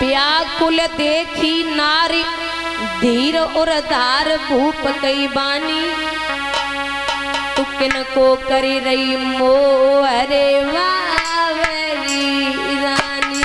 व्याकुल देखी नारी धीर और धार भूप कई बानी तू किन को करी रही मोह रे वावरी रानी।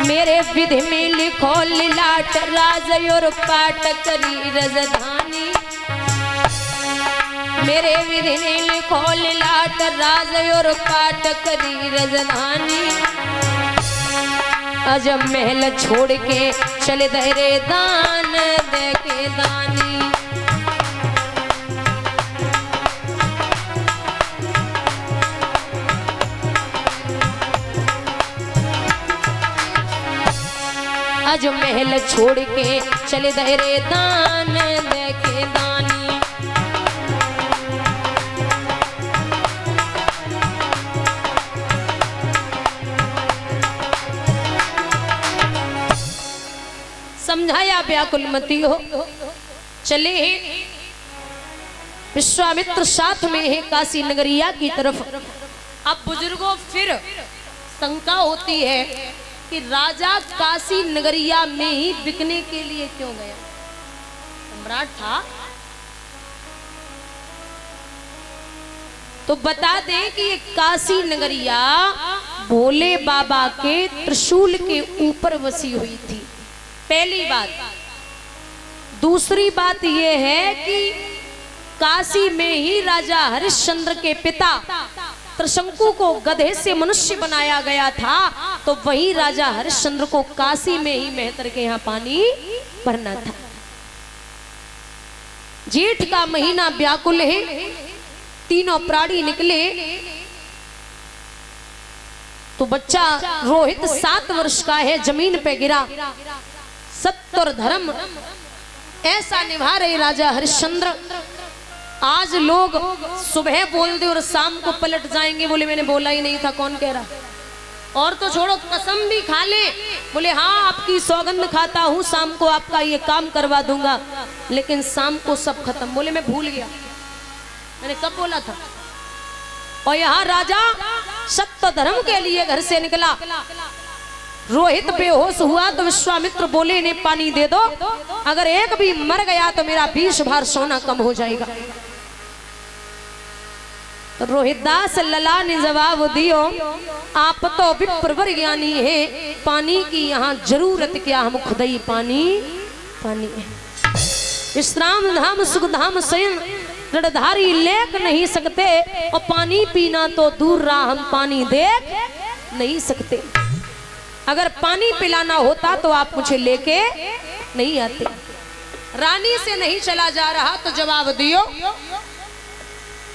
मेरे विधि में लिखो लिलाट राज और पाट करी रजधानी। मेरे विधि में लिखो लिलाट राज और पाट करी रजधानी। अजब महल छोड़ के चले दहरे दान दे के दानी। अज महल छोड़ के चले दहरे दान दे के दानी। समझाया व्याकुल मती हो। चले विश्वामित्र साथ में है काशी नगरिया की तरफ। अब बुजुर्गों फिर शंका होती है कि राजा काशी नगरिया में ही बिकने के लिए क्यों गया? सम्राट था तो बता दें कि ये काशी नगरिया भोले बाबा के त्रिशूल के ऊपर बसी हुई थी, पहली बात। दूसरी बात यह है कि काशी में ही राजा हरिश्चंद्र के पिता त्रिशंकु को गधे से मनुष्य बनाया गया था, तो वही राजा हरिश्चंद्र को काशी में ही मेहतर के यहाँ पानी भरना था। जेठ का महीना व्याकुल है, तीनों प्राणी निकले तो बच्चा रोहित 7 वर्ष का है, जमीन पे गिरा। सत्य और धर्म ऐसा निभा रहे राजा हरिश्चंद्र। आज लोग सुबह बोल दे और शाम को पलट जाएंगे, बोले मैंने बोला ही नहीं था, कौन कह रहा? और तो छोड़ो, कसम भी खा ले, बोले हाँ आपकी सौगंध खाता हूँ, शाम को आपका ये काम करवा दूंगा, लेकिन शाम को सब खत्म। बोले मैं भूल गया, मैंने कब बोला था। और यहाँ राजा सत्य धर्म के लिए घर से निकला। रोहित बेहोश हुआ तो विश्वामित्र बोले इन्हें पानी दे दो, अगर एक भी मर गया तो मेरा 20 भार सोना कम हो जाएगा। रोहितदास लला ने जवाब दियो, आप तो विप्रवर ज्ञानी है, पानी की यहाँ जरूरत क्या, हम खुद ही पानी पानी है। विश्राम धाम सुख धाम स्वयं रणधारी लेक नहीं सकते, और पानी पीना तो दूर रहा, हम पानी देख नहीं सकते। अगर पानी पिलाना होता तो आप मुझे लेके नहीं आते। रानी से नहीं चला जा रहा तो जवाब दियो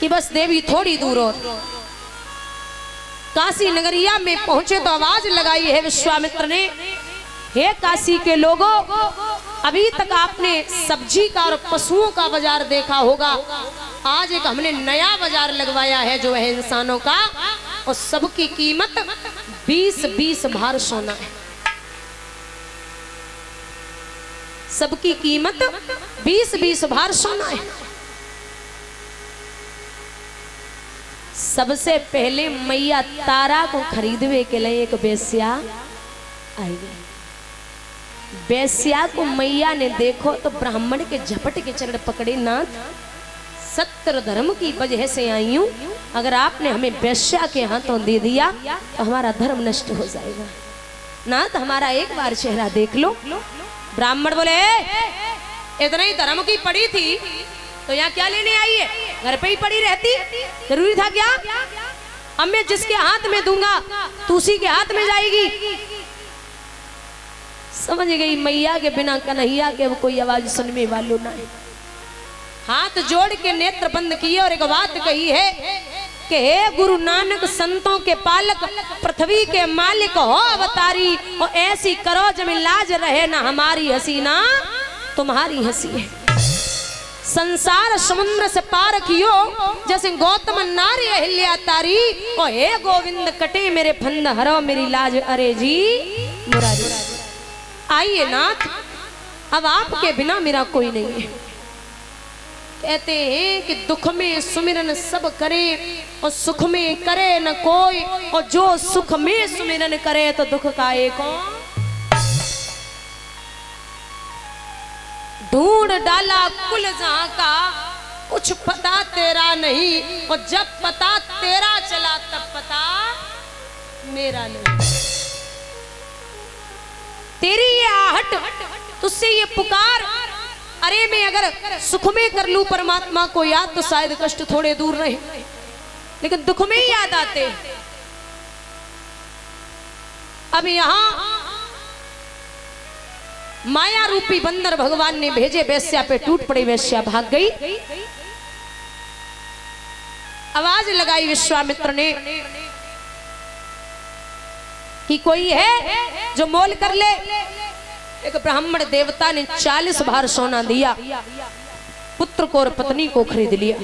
कि बस देवी थोड़ी दूर और। काशी नगरिया में पहुंचे तो आवाज लगाई है विश्वामित्र ने, हे काशी के लोगों, अभी तक आपने सब्जी का और पशुओं का बाजार देखा होगा, आज एक हमने नया बाजार लगवाया है जो है इंसानों का, और सबकी कीमत 20-20 भार सोना है। सबकी कीमत 20-20 भार सोना है। सबसे पहले मैया तारा को खरीदवे के लिए एक बेस्या आई गई। बेस्या को मैया ने देखो तो ब्राह्मण के झपट के चरण पकड़े, नाथ सत्य धर्म की वजह से आई हूं, अगर आपने हमें बेस्या के हाथों दे दिया तो हमारा धर्म नष्ट हो जाएगा, नाथ हमारा एक बार चेहरा देख लो। ब्राह्मण बोले इतना ही धर्म की पड़ी थी तो यहाँ क्या लेने आई है, घर पे ही पड़ी रहती, जरूरी था क्या? अब मैं जिसके हाथ में दूंगा तो उसी के हाथ में जाएगी। समझ गई मैया के बिना कन्हैया के वो कोई आवाज सुनने वालों ना है। हाथ जोड़ के नेत्र बंद किए और एक बात कही है कि हे गुरु नानक संतों के पालक, पृथ्वी के मालिक हो अवतारी, और ऐसी करो जमीन लाज रहे ना हमारी हंसी ना तुम्हारी हंसी है। संसार समुद्र से पार कियो जैसे गौतम नारी अहिल्या तारी, और हे गोविंद कटे मेरे फंद हरो मेरी लाज अरे जी मुरारी। आइए नाथ, अब आपके बिना मेरा कोई नहीं है। कहते हैं कि दुख में सुमिरन सब करे और सुख में करे न कोई, और जो सुख में सुमिरन करे तो दुख का एक ढूंढ डाला कुल जहां का, कुछ पता तेरा नहीं, और जब पता तेरा चला तब पता मेरा नहीं। तेरी ये आहट, तुझसे ये पुकार, अरे मैं अगर सुख में कर लूं परमात्मा को याद तो शायद कष्ट थोड़े दूर रहे, लेकिन दुख में ही याद आते। अब यहां माया रूपी बंदर भगवान ने भेजे, वेश्या पे टूट पड़ी, वेश्या भाग गई। आवाज लगाई विश्वामित्र ने कि कोई है जो मोल कर ले। एक ब्राह्मण देवता ने 40 भार सोना दिया, पुत्र को और पत्नी को खरीद लिया।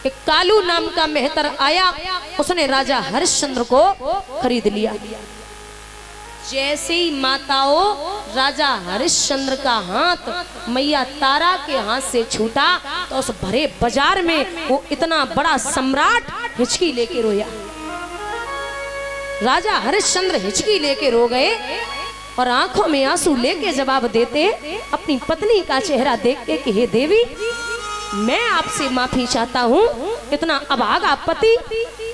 एक कालू नाम का मेहतर आया, उसने राजा हरिश्चंद्र को खरीद लिया। जैसे ही माताओं राजा हरिश्चंद्र का हाथ मैया तारा के हाथ से छूटा तो उस भरे बाजार में वो इतना बड़ा सम्राट हिचकी लेके रोया। राजा हरिश्चंद्र हिचकी लेके रो गए और आंखों में आंसू लेके जवाब देते अपनी पत्नी का चेहरा देख के कि हे देवी, मैं आपसे माफी चाहता हूँ, इतना अभागा पति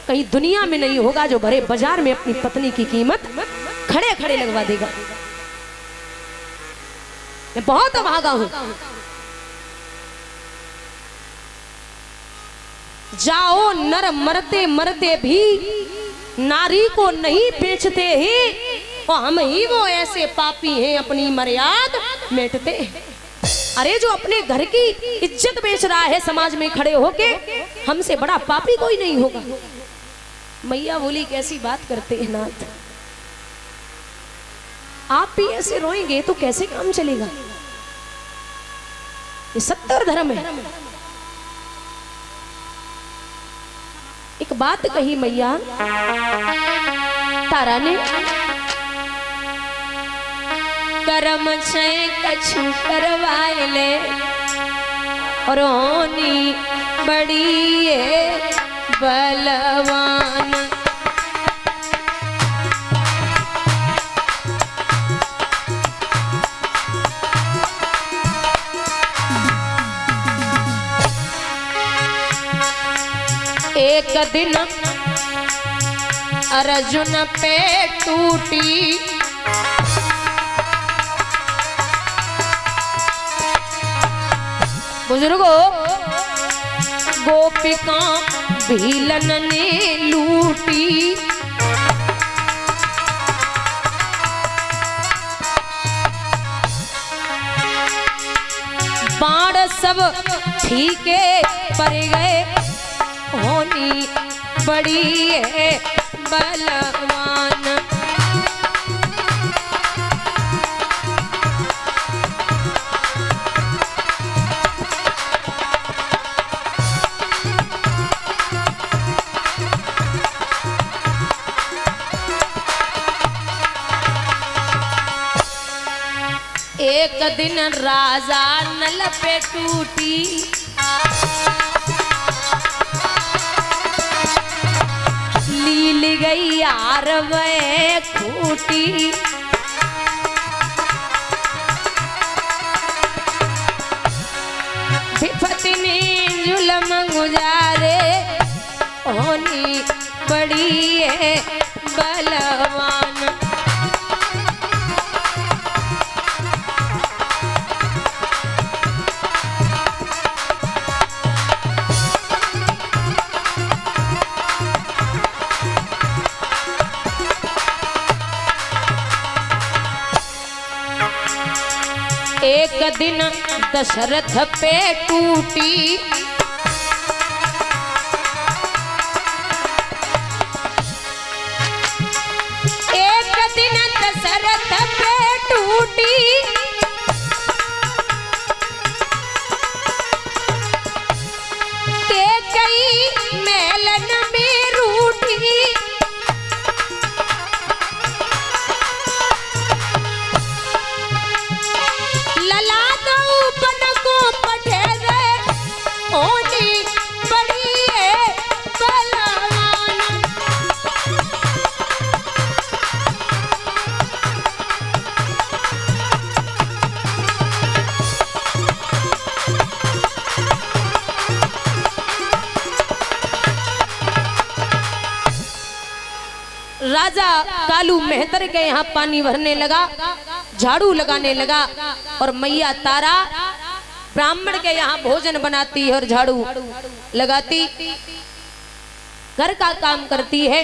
कहीं दुनिया में नहीं होगा जो भरे बाजार में अपनी पत्नी की कीमत खड़े खड़े लगवा देगा। मैं बहुत अभागा हूं। जाओ नर मरते मरते भी नारी को नहीं बेचते हैं, और हम ही वो ऐसे पापी हैं अपनी मर्यादा मेटते हैं। अरे जो अपने घर की इज्जत बेच रहा है समाज में खड़े होके, हमसे बड़ा पापी कोई नहीं होगा। मैया बोली कैसी बात करते हैं नाथ, आप भी ऐसे रोएंगे तो कैसे काम चलेगा? ये सत्य और धर्म है। एक बात कही मैया तारा ने, कर्म से कछु करवाए ले और होनी बड़ी है बलवान। एक दिन अर्जुन पे टूटी बुजुर्गों, गोपिका भीलन ने लूटी। बाण सब फीके पड़ गए, होनी बड़ी है बलवान। एक दिन राजा नल पे टूटी, लील गई यार वे खूटी। विपत्ति ने जुल्म गुजारे, होनी बड़ी है बलवान। एक दिन दशरथ पे टूटी, एक दिन दशरथ पे टूटी, के कई मेलन में रूठी। राजा कालू मेहतर के यहाँ पानी भरने लगा, झाड़ू लगाने लगा, और मैया तारा ब्राह्मण के यहाँ भोजन बनाती है और झाड़ू लगाती, घर का काम करती है।